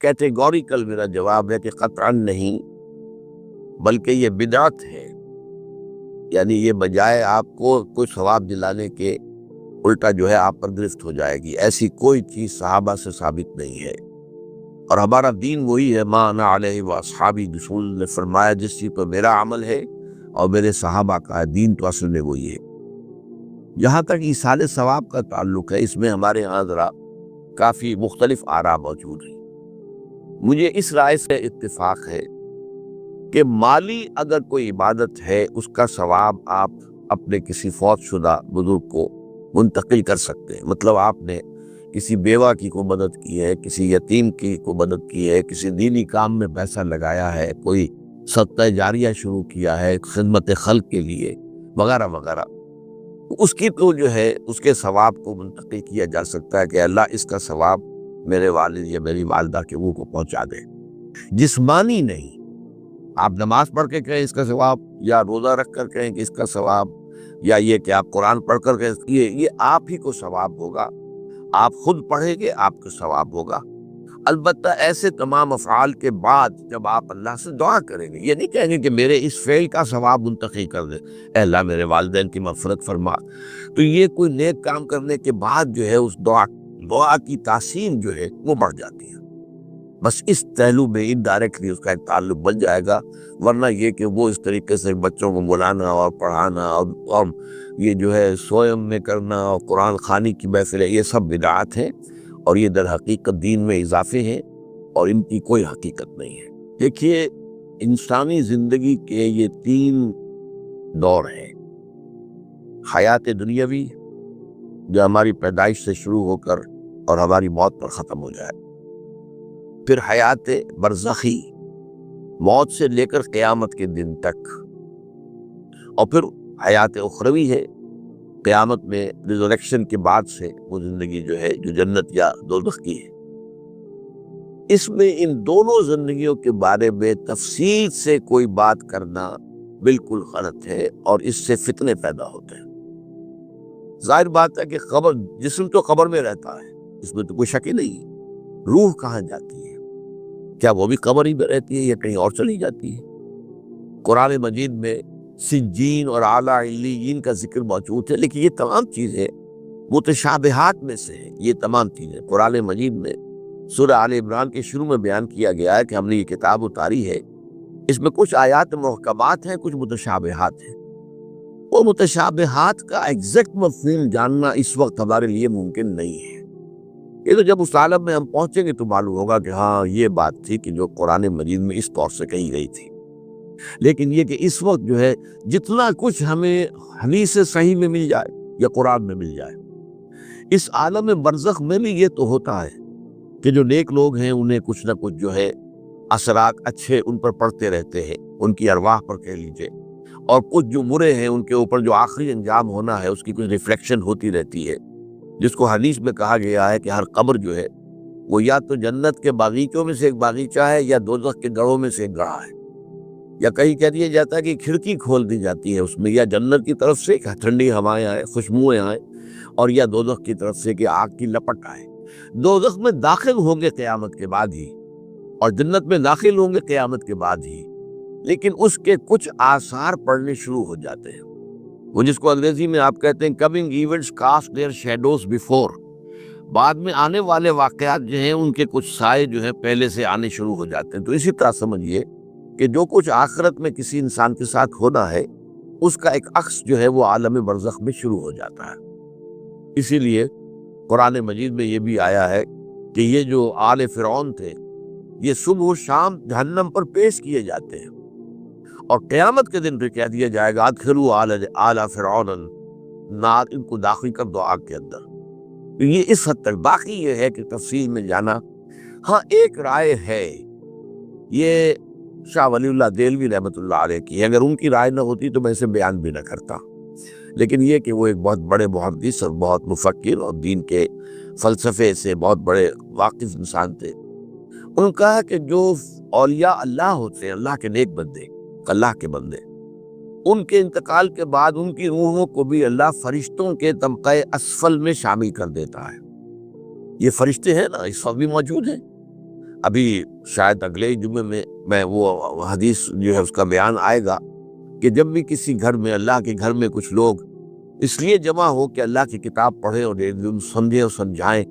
Categorical میرا جواب ہے کہ قطعاً نہیں، بلکہ یہ بدعت ہے. یعنی یہ بجائے آپ کو کوئی ثواب دلانے کے الٹا جو ہے آپ پر گرفت ہو جائے گی. ایسی کوئی چیز صحابہ سے ثابت نہیں ہے، اور ہمارا دین وہی ہے، ما انا علیہ واصحابی. رسول نے فرمایا جس چیز پر میرا عمل ہے اور میرے صحابہ کا ہے، دین تو اصل میں وہی ہے. جہاں تک ایصال ثواب کا تعلق ہے، اس میں ہمارے ہاں ذرا کافی مختلف آراء موجود ہیں. مجھے اس رائے سے اتفاق ہے کہ مالی اگر کوئی عبادت ہے، اس کا ثواب آپ اپنے کسی فوت شدہ بزرگ کو منتقل کر سکتے ہیں. مطلب آپ نے کسی بیوہ کی کو مدد کی ہے، کسی یتیم کی کو مدد کی ہے، کسی دینی کام میں پیسہ لگایا ہے، کوئی صدقہ جاریہ شروع کیا ہے خدمت خلق کے لیے وغیرہ وغیرہ، اس کی تو جو ہے اس کے ثواب کو منتقل کیا جا سکتا ہے کہ اللہ اس کا ثواب میرے والد یا میری والدہ کے روح کو پہنچا دے. جسمانی نہیں. آپ نماز پڑھ کے کہیں اس کا ثواب، یا روزہ رکھ کر کہیں کہ اس کا ثواب، یا یہ کہ آپ قرآن پڑھ کر کہیں یہ آپ ہی کو ثواب ہوگا. آپ خود پڑھیں گے آپ کو ثواب ہوگا. البتہ ایسے تمام افعال کے بعد جب آپ اللہ سے دعا کریں گے، یہ نہیں کہیں گے کہ میرے اس فعل کا ثواب منتقل کر دے، اے اللہ میرے والدین کی مغفرت فرما. تو یہ کوئی نیک کام کرنے کے بعد جو ہے اس دعا کی تاثیر جو ہے وہ بڑھ جاتی ہے. بس اس پہلو میں انڈائریکٹلی اس کا ایک تعلق بن جائے گا. ورنہ یہ کہ وہ اس طریقے سے بچوں کو بلانا اور پڑھانا اور یہ جو ہے سوئم میں کرنا اور قرآن خوانی کی محفلیں، یہ سب بدعات ہیں، اور یہ در حقیقت دین میں اضافے ہیں، اور ان کی کوئی حقیقت نہیں ہے. دیکھیے، انسانی زندگی کے یہ 3 دور ہیں. حیات دنیاوی جو ہماری پیدائش سے شروع ہو کر اور ہماری موت پر ختم ہو جائے. پھر حیات برزخی، موت سے لے کر قیامت کے دن تک. اور پھر حیات اخروی ہے، قیامت میں ریزریکشن کے بعد سے وہ زندگی جو ہے جو جنت یا دوزخ کی ہے. اس میں ان دونوں زندگیوں کے بارے میں تفصیل سے کوئی بات کرنا بالکل غلط ہے، اور اس سے فتنے پیدا ہوتے ہیں. ظاہر بات ہے کہ جسم تو قبر میں رہتا ہے، اس میں تو کوئی شک ہی نہیں. روح کہاں جاتی ہے؟ کیا وہ بھی قبر ہی میں رہتی ہے یا کہیں اور چلی جاتی ہے؟ قرآن مجید میں سجین اور اعلیٰ علیین کا ذکر موجود ہے، لیکن یہ تمام چیزیں متشابہات میں سے ہیں. یہ تمام چیزیں قرآن مجید میں سورہ آل عمران کے شروع میں بیان کیا گیا ہے کہ ہم نے یہ کتاب اتاری ہے، اس میں کچھ آیات محکمات ہیں، کچھ متشابہات ہیں. وہ متشابہات کا ایگزیکٹ مفہوم جاننا اس وقت ہمارے لیے ممکن نہیں ہے. یہ تو جب اس عالم میں ہم پہنچیں گے تو معلوم ہوگا کہ ہاں یہ بات تھی کہ جو قرآن مجید میں اس طور سے کہی گئی تھی. لیکن یہ کہ اس وقت جو ہے جتنا کچھ ہمیں حدیث صحیح میں مل جائے یا قرآن میں مل جائے، اس عالم برزخ میں بھی یہ تو ہوتا ہے کہ جو نیک لوگ ہیں انہیں کچھ نہ کچھ جو ہے اثرات اچھے ان پر پڑتے رہتے ہیں، ان کی ارواح پر کہہ لیجئے، اور کچھ جو برے ہیں ان کے اوپر جو آخری انجام ہونا ہے اس کی کچھ ریفلیکشن ہوتی رہتی ہے، جس کو حدیث میں کہا گیا ہے کہ ہر قبر جو ہے وہ یا تو جنت کے باغیچوں میں سے ایک باغیچہ ہے یا دوزخ کے گڑھوں میں سے ایک گڑھا ہے. یا کہیں کہہ دیا جاتا ہے کہ کھڑکی کھول دی جاتی ہے اس میں، یا جنت کی طرف سے کہ ٹھنڈی ہوائیں آئیں، خوشبوئیں آئیں، اور یا دوزخ کی طرف سے کہ آگ کی لپٹ آئے. دوزخ میں داخل ہوں گے قیامت کے بعد ہی، اور جنت میں داخل ہوں گے قیامت کے بعد ہی، لیکن اس کے کچھ آثار پڑنے شروع ہو جاتے ہیں. وہ جس کو انگریزی میں آپ کہتے ہیں coming events cast their shadows before, بعد میں آنے والے واقعات جو ہیں ان کے کچھ سائے جو ہیں پہلے سے آنے شروع ہو جاتے ہیں. تو اسی طرح سمجھیے کہ جو کچھ آخرت میں کسی انسان کے ساتھ ہونا ہے اس کا ایک عکس جو ہے وہ عالم برزخ میں شروع ہو جاتا ہے. اسی لیے قرآن مجید میں یہ بھی آیا ہے کہ یہ جو آل فرعون تھے یہ صبح و شام جہنم پر پیش کیے جاتے ہیں، اور قیامت کے دن پہ کہہ دیا جائے گا ادخلوا آل فرعون النار، ان کو داخل کر دو آگ کے اندر. یہ اس حد تک. باقی یہ ہے کہ تفصیل میں جانا. ہاں ایک رائے ہے، یہ شاہ ولی اللہ دہلوی رحمۃ اللہ علیہ کی، اگر ان کی رائے نہ ہوتی تو میں اسے بیان بھی نہ کرتا. لیکن یہ کہ وہ ایک بہت بڑے محدث اور بہت مفکر اور دین کے فلسفے سے بہت بڑے واقف انسان تھے. انہوں نے کہا کہ جو اولیاء اللہ ہوتے ہیں، اللہ کے نیک بندے، اللہ کے بندے، ان کے انتقال کے بعد ان کی روحوں کو بھی اللہ فرشتوں کے طبقہ اسفل میں شامل کر دیتا ہے. یہ فرشتے ہیں نا، اس وقت بھی موجود ہیں. ابھی شاید اگلے جمعے میں وہ حدیث جو ہے اس کا بیان آئے گا کہ جب بھی کسی گھر میں، اللہ کے گھر میں کچھ لوگ اس لیے جمع ہو کہ اللہ کی کتاب پڑھیں اور سمجھیں اور سمجھائیں،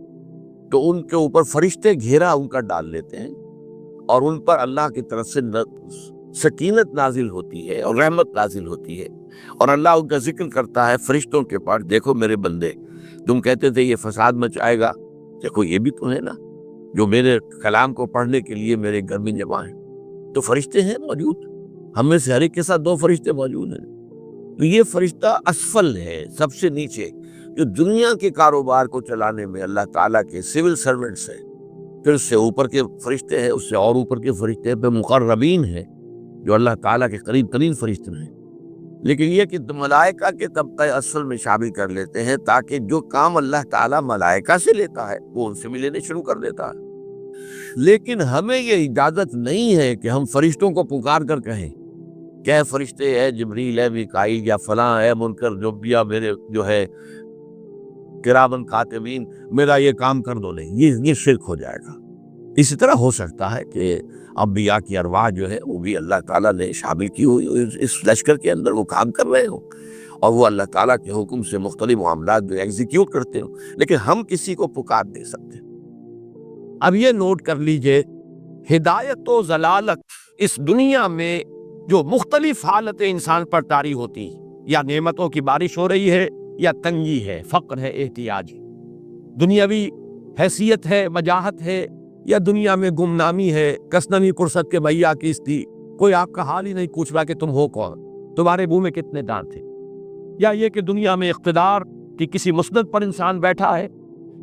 تو ان کے اوپر فرشتے گھیرا ان کا ڈال لیتے ہیں اور ان پر اللہ کی طرف سے سکینت نازل ہوتی ہے اور رحمت نازل ہوتی ہے، اور اللہ ان کا ذکر کرتا ہے فرشتوں کے پاس، دیکھو میرے بندے، تم کہتے تھے یہ فساد مچائے گا، دیکھو یہ بھی تو ہے نا جو میرے کلام کو پڑھنے کے لیے میرے گھر میں جمع ہیں۔ تو فرشتے ہیں موجود، ہم میں سے ہر ایک کے ساتھ 2 فرشتے موجود ہیں۔ تو یہ فرشتہ اسفل ہے، سب سے نیچے، جو دنیا کے کاروبار کو چلانے میں اللہ تعالیٰ کے سول سرونٹس ہیں۔ پھر اس سے اوپر کے فرشتے ہیں، اس سے اور اوپر کے فرشتے پہ مقربین ہیں جو اللہ تعالیٰ کے قریب ترین فرشتے ہیں۔ لیکن یہ کہ ملائکہ کے طبقہ اسفل میں شامل کر لیتے ہیں تاکہ جو کام اللہ تعالیٰ ملائکہ سے لیتا ہے وہ ان سے بھی لینے شروع کر دیتا ہے۔ لیکن ہمیں یہ اجازت نہیں ہے کہ ہم فرشتوں کو پکار کر کہیں کہ اے فرشتے، اے جبریل، اے میکائیل یا فلاں، اے منکر یا میرے جو ہے کرامن کاتبین، میرا یہ کام کر دو۔ نہیں، یہ شرک ہو جائے گا۔ اسی طرح ہو سکتا ہے کہ انبیاء کی ارواح جو ہے وہ بھی اللہ تعالیٰ نے شامل کی ہوئی اس لشکر کے اندر، وہ کام کر رہے ہوں اور وہ اللہ تعالیٰ کے حکم سے مختلف معاملات جو ایگزیکیوٹ کرتے ہوں، لیکن ہم کسی کو پکار دے سکتے ہیں۔ اب یہ نوٹ کر لیجئے، ہدایت و ضلالت اس دنیا میں جو مختلف حالتیں انسان پر طاری ہوتی، یا نعمتوں کی بارش ہو رہی ہے، یا تنگی ہے، فقر ہے، احتیاج، دنیاوی حیثیت ہے، مجاہت ہے، یا دنیا میں گمنامی ہے، کسنوی کرست کے بھیا کس تھی، کوئی آپ کا حال ہی نہیں پوچھ رہا کہ تم ہو کون، تمہارے منہ میں کتنے دانت تھے، یا یہ کہ دنیا میں اقتدار کی کسی مسند پر انسان بیٹھا ہے،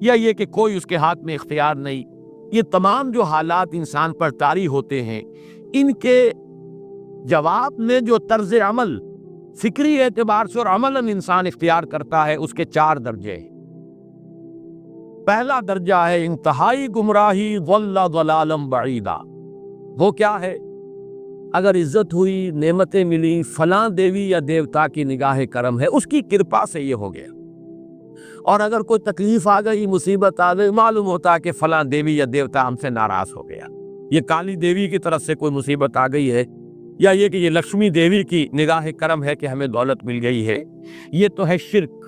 یا یہ کہ کوئی اس کے ہاتھ میں اختیار نہیں، یہ تمام جو حالات انسان پر طاری ہوتے ہیں، ان کے جواب میں جو طرز عمل فکری اعتبار سے اور عملاً انسان اختیار کرتا ہے، اس کے 4 درجے ہیں۔ پہلا درجہ ہے انتہائی گمراہی، ضل ضلالا بعیدا۔ وہ کیا ہے؟ اگر عزت ہوئی، نعمتیں ملی، فلاں دیوی یا دیوتا کی نگاہ کرم ہے، اس کی کرپا سے یہ ہو گیا، اور اگر کوئی تکلیف آ گئی، مصیبت آ گئی، معلوم ہوتا ہے کہ فلاں دیوی یا دیوتا ہم سے ناراض ہو گیا، یہ کالی دیوی کی طرف سے کوئی مصیبت آ گئی ہے، یا یہ کہ یہ لکشمی دیوی کی نگاہ کرم ہے کہ ہمیں دولت مل گئی ہے۔ یہ تو ہے شرک۔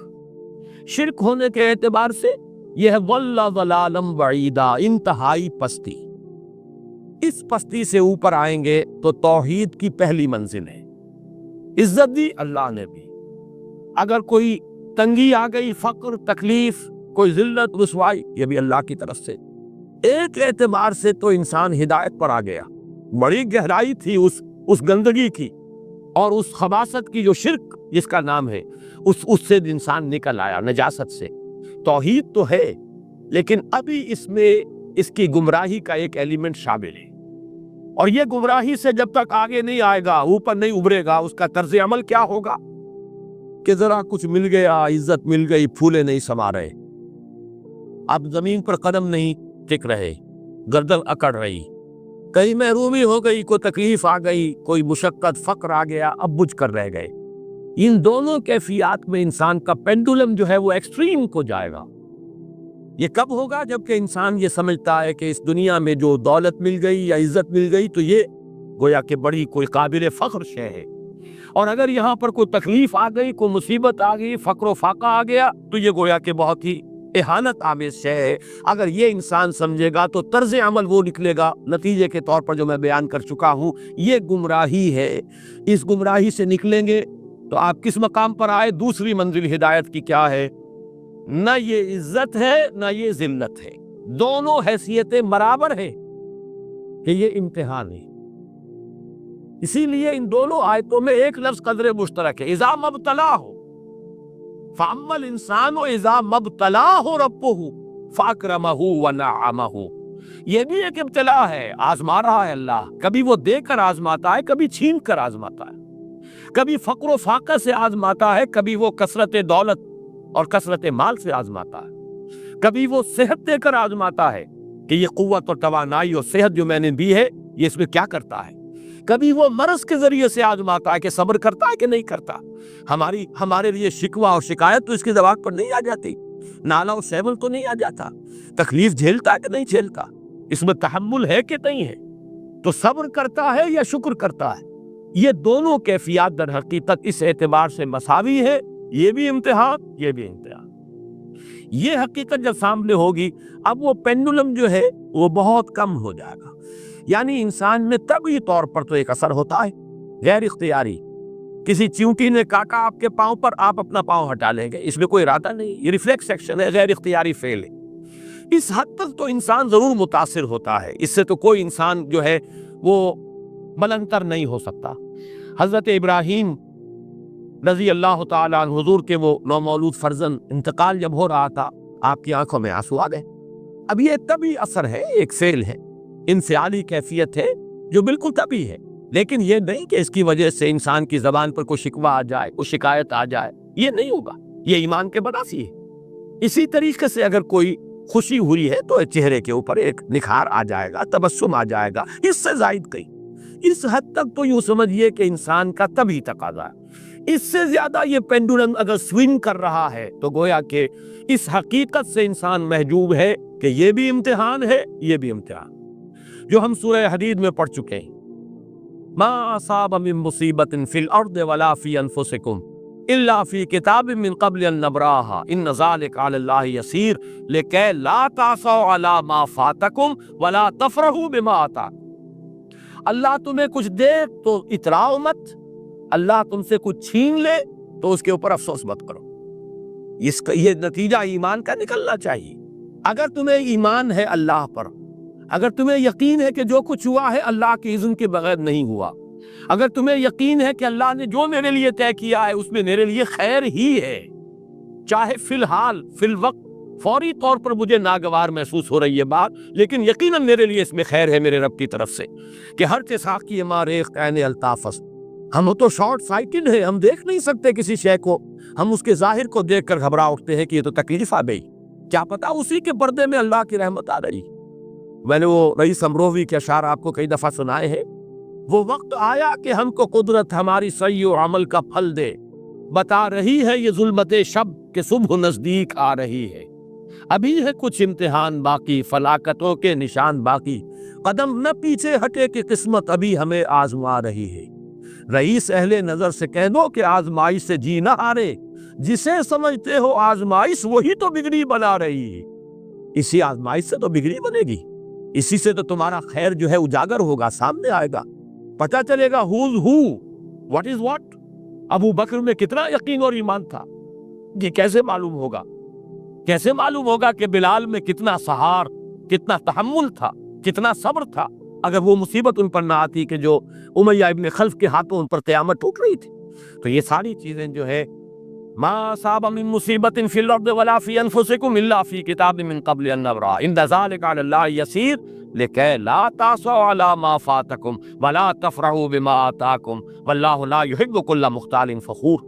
شرک ہونے کے اعتبار سے یہ ہے ضل ضلالا بعیدا، انتہائی پستی۔ اس پستی سے اوپر آئیں گے تو توحید کی پہلی منزل ہے۔ عزت دی اللہ نے بھی، اگر کوئی تنگی آ گئی، فقر، تکلیف، کوئی ذلت، رسوائی، یہ بھی اللہ کی طرف سے۔ ایک اعتبار سے تو انسان ہدایت پر آ گیا، بڑی گہرائی تھی اس گندگی کی اور اس خباثت کی جو شرک جس کا نام ہے، اس سے انسان نکل آیا، نجاست سے۔ توحید تو ہے، لیکن ابھی اس میں اس کی گمراہی کا ایک ایلیمنٹ شامل ہے، اور یہ گمراہی سے جب تک آگے نہیں آئے گا، اوپر نہیں ابھرے گا، اس کا طرز عمل کیا ہوگا کہ ذرا کچھ مل گیا، عزت مل گئی، پھولے نہیں سما رہے، اب زمین پر قدم نہیں ٹک رہے، گردن اکڑ رہی، کہیں محرومی ہو گئی، کوئی تکلیف آ گئی، کوئی مشقت، فقر آ گیا، اب بجھ کر رہ گئے۔ ان دونوں کیفیات میں انسان کا پینڈولم جو ہے وہ ایکسٹریم کو جائے گا۔ یہ کب ہوگا؟ جبکہ انسان یہ سمجھتا ہے کہ اس دنیا میں جو دولت مل گئی یا عزت مل گئی تو یہ گویا کہ بڑی کوئی قابل فخر شے ہے، اور اگر یہاں پر کوئی تکلیف آ گئی، کوئی مصیبت آ گئی، فقر و فاقہ آ گیا تو یہ گویا کہ بہت ہی اہانت آمیز شے ہے۔ اگر یہ انسان سمجھے گا تو طرز عمل وہ نکلے گا نتیجے کے طور پر جو میں بیان کر چکا ہوں، یہ گمراہی ہے۔ اس گمراہی سے نکلیں گے تو آپ کس مقام پر آئے؟ دوسری منزل ہدایت کی کیا ہے؟ نہ یہ عزت ہے نہ یہ ذلت ہے، دونوں حیثیتیں برابر ہیں کہ یہ امتحان ہے۔ اسی لیے ان دونوں آیتوں میں ایک لفظ قدر مشترک ہے، اذا مبتلاہ، فاما الانسان اذا مبتلاہ ربہ فاکرمہ ونعمہ۔ یہ بھی ایک ابتلا ہے، آزما رہا ہے اللہ، کبھی وہ دے کر آزماتا ہے، کبھی چھین کر آزماتا ہے، کبھی فقر و فاقہ سے آزماتا ہے، کبھی وہ کثرت دولت اور کثرت مال سے آزماتا ہے، کبھی وہ صحت دے کر آزماتا ہے کہ یہ قوت اور توانائی اور صحت جو میں نے دی ہے یہ اس میں کیا کرتا ہے، کبھی وہ مرض کے ذریعے سے آزماتا ہے کہ صبر کرتا ہے کہ نہیں کرتا۔ ہمارے لیے شکوہ اور شکایت تو اس کی زبان پر نہیں آ جاتی، نالا اور سیول تو نہیں آ جاتا، تکلیف جھیلتا ہے کہ نہیں جھیلتا، اس میں تحمل ہے کہ نہیں ہے، تو صبر کرتا ہے یا شکر کرتا ہے؟ یہ دونوں کیفیات در حقیقت اس اعتبار سے مساوی ہے، یہ بھی امتحان، یہ بھی امتحان۔ یہ حقیقت جب سامنے ہوگی، اب وہ پینڈولم جو ہے وہ بہت کم ہو جائے گا۔ یعنی انسان میں طبعی طور پر تو ایک اثر ہوتا ہے غیر اختیاری، کسی چیونٹی نے کاٹا آپ کے پاؤں پر، آپ اپنا پاؤں ہٹا لیں گے، اس میں کوئی ارادہ نہیں، یہ ریفلیکس ایکشن ہے، غیر اختیاری فعل ہے۔ اس حد تک تو انسان ضرور متاثر ہوتا ہے، اس سے تو کوئی انسان جو ہے وہ بلندر نہیں ہو سکتا۔ حضرت ابراہیم رضی اللہ تعالیٰ عنہ، حضور کے وہ نومولود فرزند انتقال جب ہو رہا تھا، آپ کی آنکھوں میں آنسو آ گئے۔ اب یہ طبعی اثر ہے، ایک فعل ہے، انفعالی کیفیت ہے جو بالکل طبعی ہے، لیکن یہ نہیں کہ اس کی وجہ سے انسان کی زبان پر کوئی شکوہ آ جائے، کوئی شکایت آ جائے، یہ نہیں ہوگا، یہ ایمان کے برعکس ہے۔ اسی طریقے سے اگر کوئی خوشی ہوئی ہے تو چہرے کے اوپر ایک نکھار آ جائے گا، تبسم آ جائے گا، اس سے زائد کہیں۔ اس حد تک تو یوں سمجھیے کہ انسان کا طبعی تقاضا ہے۔ اس سے زیادہ یہ پینڈولم اگر سوئنگ کر رہا ہے تو گویا کہ اس حقیقت سے انسان محجوب ہے کہ یہ بھی امتحان ہے، یہ بھی امتحان، جو ہم سورہ حدید میں پڑھ چکے ہیں۔ ما اصاب من مصیبت فی الارض ولا فی انفسکم الا فی کتاب من قبل ان نبراها ان ذلک علی اللہ یسیر لکی لا تعصوا علی ما فاتکم ولا تفرحوا بما آتاکم۔ اللہ تمہیں کچھ دے تو اتراؤ مت، اللہ تم سے کچھ چھین لے تو اس کے اوپر افسوس مت کرو۔ اس کا یہ نتیجہ ایمان کا نکلنا چاہیے۔ اگر تمہیں ایمان ہے اللہ پر، اگر تمہیں یقین ہے کہ جو کچھ ہوا ہے اللہ کے اذن کے بغیر نہیں ہوا، اگر تمہیں یقین ہے کہ اللہ نے جو میرے لیے طے کیا ہے اس میں میرے لیے خیر ہی ہے، چاہے فی الحال فی الوقت فوری طور پر مجھے ناگوار محسوس ہو رہی ہے بات، لیکن یقیناً میرے لیے اس میں خیر ہے میرے رب کی طرف سے، کہ ہر تساقی ماریخ عین الطافس۔ ہم تو شارٹ سائٹڈ ہیں، ہم دیکھ نہیں سکتے کسی شے کو، ہم اس کے ظاہر کو دیکھ کر گھبرا اٹھتے ہیں کہ یہ تو تکلیف آ گئی، کیا پتا اسی کے پردے میں اللہ کی رحمت آ رہی۔ میں نے وہ رئیس امروہوی کے اشعار آپ کو کئی دفعہ سنائے ہیں۔ وہ وقت آیا کہ ہم کو قدرت ہماری سعی و عمل کا پھل دے، بتا رہی ہے یہ ظلمت شب کہ صبح نزدیک آ رہی ہے، ابھی ہے کچھ امتحان باقی، فلاکتوں کے نشان باقی، قدم نہ پیچھے ہٹے کہ قسمت ابھی ہمیں آزما رہی ہے۔ رئیس اہل نظر سے کہہ دو کہ آزمائش سے جی نہ ہارے، جسے سمجھتے ہو آزمائش وہی تو بگڑی بنا رہی ہے۔ اسی آزمائش سے تو بگڑی بنے گی، اسی سے تو تمہارا خیر جو ہے اجاگر ہوگا، سامنے آئے گا، پتہ چلے گا who's who, what is what۔ ابو بکر میں کتنا یقین اور ایمان تھا، یہ کیسے معلوم ہوگا؟ کیسے معلوم ہوگا کہ بلال میں کتنا سہار، کتنا تحمل تھا، کتنا صبر تھا، اگر وہ مصیبت ان پر نہ آتی کہ جو امیہ ابن خلف کے ہاتھوں ان پر قیامت ٹوٹ رہی تھی۔ تو یہ ساری چیزیں جو ہے، ما اصاب من مصیبت فی الارض ولا فی انفسکم الا فی کتاب من قبل ان نبرأ ان ذلک علی اللہ یسیر لکی لا تعصوا علی ما فاتکم ولا تفرحوا بما آتاکم واللہ لا یحب کل مختال فخور۔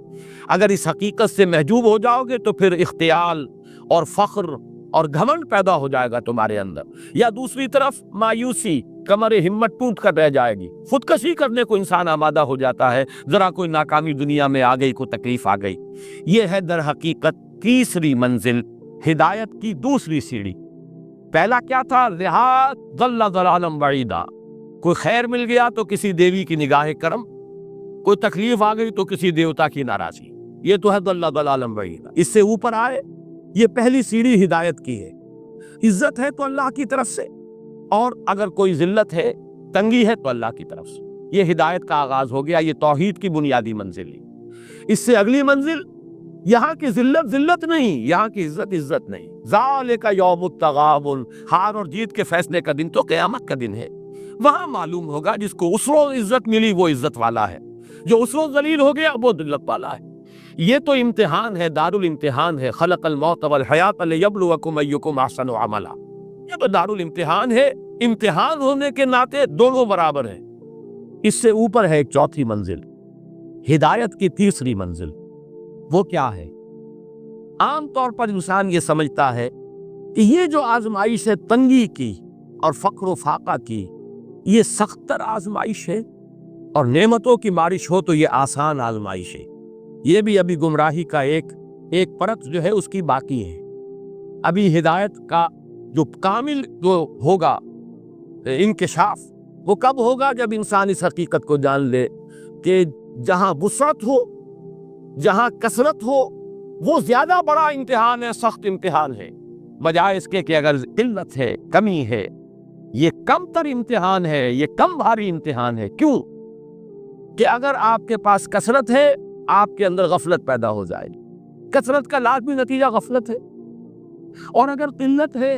اگر اس حقیقت سے محجوب ہو جاؤ گے تو پھر اختیال اور فخر اور گھمنڈ پیدا ہو جائے گا تمہارے اندر، یا دوسری طرف مایوسی، کمر ہمت ٹوٹ کر رہ جائے گی، خودکشی کرنے کو انسان آمادہ ہو جاتا ہے، ذرا کوئی ناکامی دنیا میں آ گئی، کوئی تکلیف آ گئی۔ یہ ہے در حقیقت تیسری منزل، ہدایت کی دوسری سیڑھی۔ پہلا کیا تھا؟ لحاظ ضل ضلالا بعیدا، کوئی خیر مل گیا تو کسی دیوی کی نگاہ کرم، کوئی تکلیف آ گئی تو کسی دیوتا کی ناراضی، یہ تو ہے ضل ضلالا بعیدا۔ اس سے اوپر آئے، یہ پہلی سیڑھی ہدایت کی ہے۔ عزت ہے تو اللہ کی طرف سے، اور اگر کوئی ذلت ہے، تنگی ہے تو اللہ کی طرف سے، یہ ہدایت کا آغاز ہو گیا، یہ توحید کی بنیادی منزل ہے۔ اس سے اگلی منزل، یہاں کی ذلت ذلت نہیں، یہاں کی عزت عزت نہیں۔ ذالک یوم التغابن، ہار اور جیت کے فیصلے کا دن تو قیامت کا دن ہے، وہاں معلوم ہوگا جس کو اس روز عزت ملی وہ عزت والا ہے، جو اس روز ذلیل ہو گیا وہ ذلت والا ہے۔ یہ تو امتحان ہے، دار الامتحان ہے، خلق الموت والحیات لیبلوکم ایکم احسن عملا، یہ تو دار الامتحان ہے، امتحان ہونے کے ناطے دونوں برابر ہیں۔ اس سے اوپر ہے ایک چوتھی منزل، ہدایت کی تیسری منزل۔ وہ کیا ہے؟ عام طور پر انسان یہ سمجھتا ہے کہ یہ جو آزمائش ہے تنگی کی اور فقر و فاقہ کی، یہ سخت تر آزمائش ہے، اور نعمتوں کی بارش ہو تو یہ آسان آزمائش ہے۔ یہ بھی ابھی گمراہی کا ایک پرت جو ہے اس کی باقی ہے۔ ابھی ہدایت کا جو کامل جو ہوگا انکشاف وہ کب ہوگا؟ جب انسان اس حقیقت کو جان لے کہ جہاں وسعت ہو، جہاں کثرت ہو، وہ زیادہ بڑا امتحان ہے، سخت امتحان ہے، بجائے اس کے کہ اگر قلت ہے، کمی ہے، یہ کم تر امتحان ہے، یہ کم بھاری امتحان ہے۔ کیوں کہ اگر آپ کے پاس کثرت ہے، آپ کے اندر غفلت پیدا ہو جائے، کثرت کا لازمی نتیجہ غفلت ہے، اور اگر قلت ہے